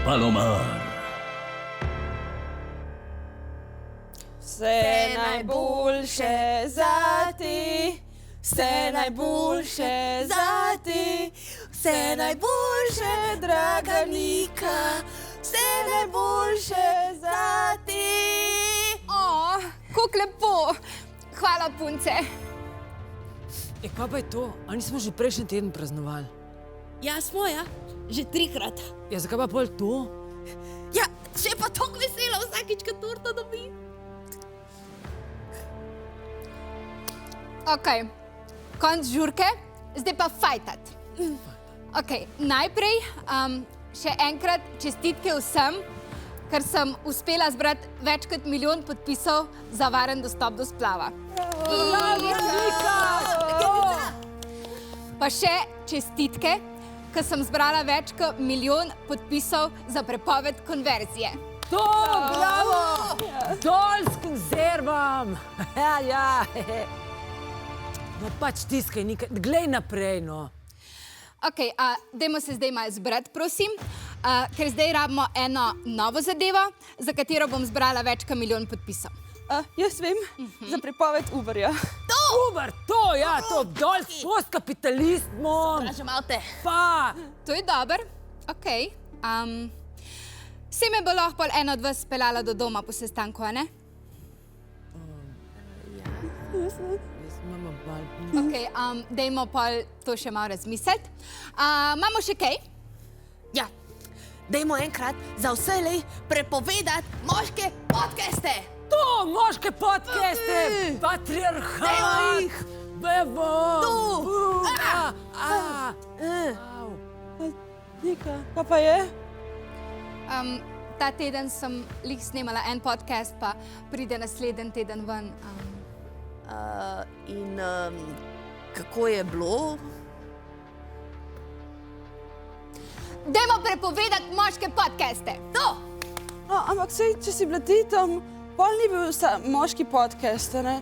Palomar. Vse najboljše zate, vse najboljše zate, vse najboljše, draga Nika, vse najboljše zate. Kako lepo. Hvala, punce. Kaj pa je to? A nismo že prejšnji teden praznovali? Ja, smo, ja. Že 3-krat. Ja, zakaj pa pol to? Ja, še pa toliko vesela vsakič, ko torto dobim. Ok, konc žurke, zdaj pa fajtat. Ok, najprej še enkrat čestitke vsem, ker sem uspela zbrati več kot 1 milijon podpisov za varen dostop do splava. Pa še čestitke, ker sem zbrala več kot 1 milijon podpisov za prepoved konverzije. To, bravo! Dol s konzervam! Ja. No pač tiskaj, glej naprej, no. Ok, dajmo se zdaj malo zbrati, prosim, ker zdaj rabimo eno novo zadevo, za katero bom zbrala več kot 1 milijon podpisov. Jaz vem, za prepoved Uberja. Uber, to, dol s postkapitalistom. Stražem avte. Pa! To je dober, ok. Vse me bo lahko pol eno od vas speljala do doma po sestanku, a ne? Ok, dajmo pol to še malo razmisliti. Imamo še kaj? Ja, dajmo enkrat za vselej prepovedati moške podcaste. To, moške podcaste, patriarhat, bevo. Nika, kaj pa je? Ta teden sem lih snemala en podcast, pa pride naslednji teden ven. Kako je bilo? Dajmo prepovedati moške podcaste. To! No, ampak sej, če si bila ti tam, pol ni bil moški podcast, ne?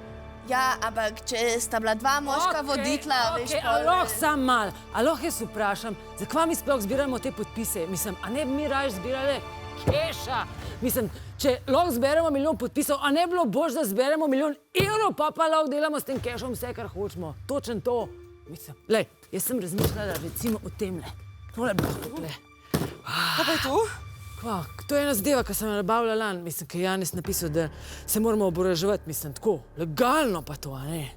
Ja, ampak če sta bila 2 moška voditla, veš pa... Aloh, sam mal. Aloh, jaz vprašam, zakaj mi sploh zbiramo te podpise? Mislim, a ne bi mi raje zbirali keša? Mislim, če lahko zberemo 1 milijon podpisov, a ne bilo bož, da zberemo 1 milijon evrov, pa lahko delamo s tem kešom vse, kar hočemo. Točen to. Mislim, lej, jaz sem razmišljala recimo o temle. Tole bi lahko tukaj. Kaj pa je to? To je ena zadeva, ki sem jo nabavila lani. Mislim, ki je Janez napisal, da se moramo oboroževati. Mislim, tako, legalno pa to, a ne?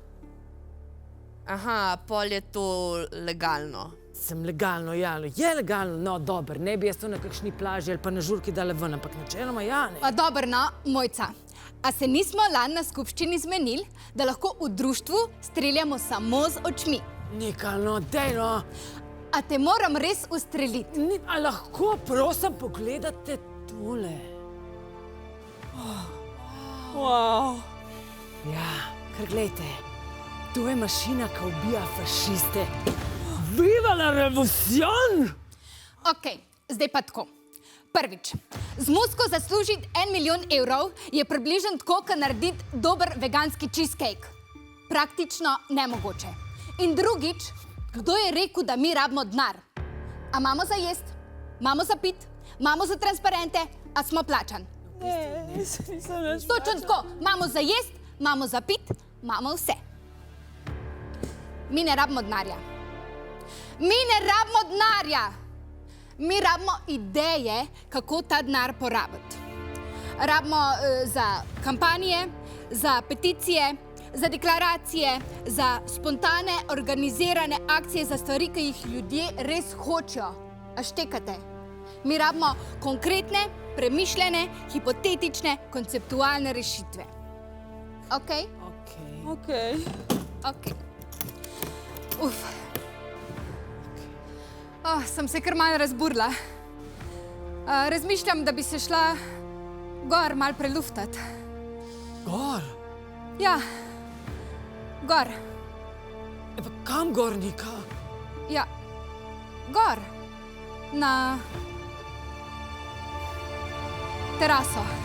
Aha, pol je to legalno. Sem legalno, ja. Je legalno, no, dober. Ne bi jaz to na kakšni plaži ali pa na žurki dala ven, ampak načeloma ja, ne. Pa dobro, no, Mojca. A se nismo lani na skupščini zmenili, da lahko v društvu streljamo samo z očmi? Nika, no, dej, no. A te moram res ustreliti? A lahko, prosim, pogledate tole. Wow. Ja, kar gledajte. To je mašina, ki ubija fašiste. Viva la revolucion! Ok, zdaj pa tako. Prvič, z musko zaslužiti 1 milijon evrov je približno tako, kot narediti dober veganski cheesecake. Praktično nemogoče. In drugič, kdo je rekel, da mi rabimo denar? A imamo za jest, imamo za pit, imamo za transparente, a smo plačani? Ne, nisem več Točno tako, imamo za jest, imamo za pit, imamo vse. Mi ne rabimo denarja. Mi ne rabimo denarja. Mi rabimo ideje, kako ta denar porabiti. Rabimo za kampanje, za peticije, za deklaracije, za spontane, organizirane akcije, za stvari, ki jih ljudje res hočejo. A štekate? Mi rabimo konkretne, premišljene, hipotetične, konceptualne rešitve. Ok? Ok. Sem se kar malo razburila. Razmišljam, da bi se šla gor malo preluftati. Gor? Ja, gor. Pa kam gor, Nika? Ja, gor. Na teraso.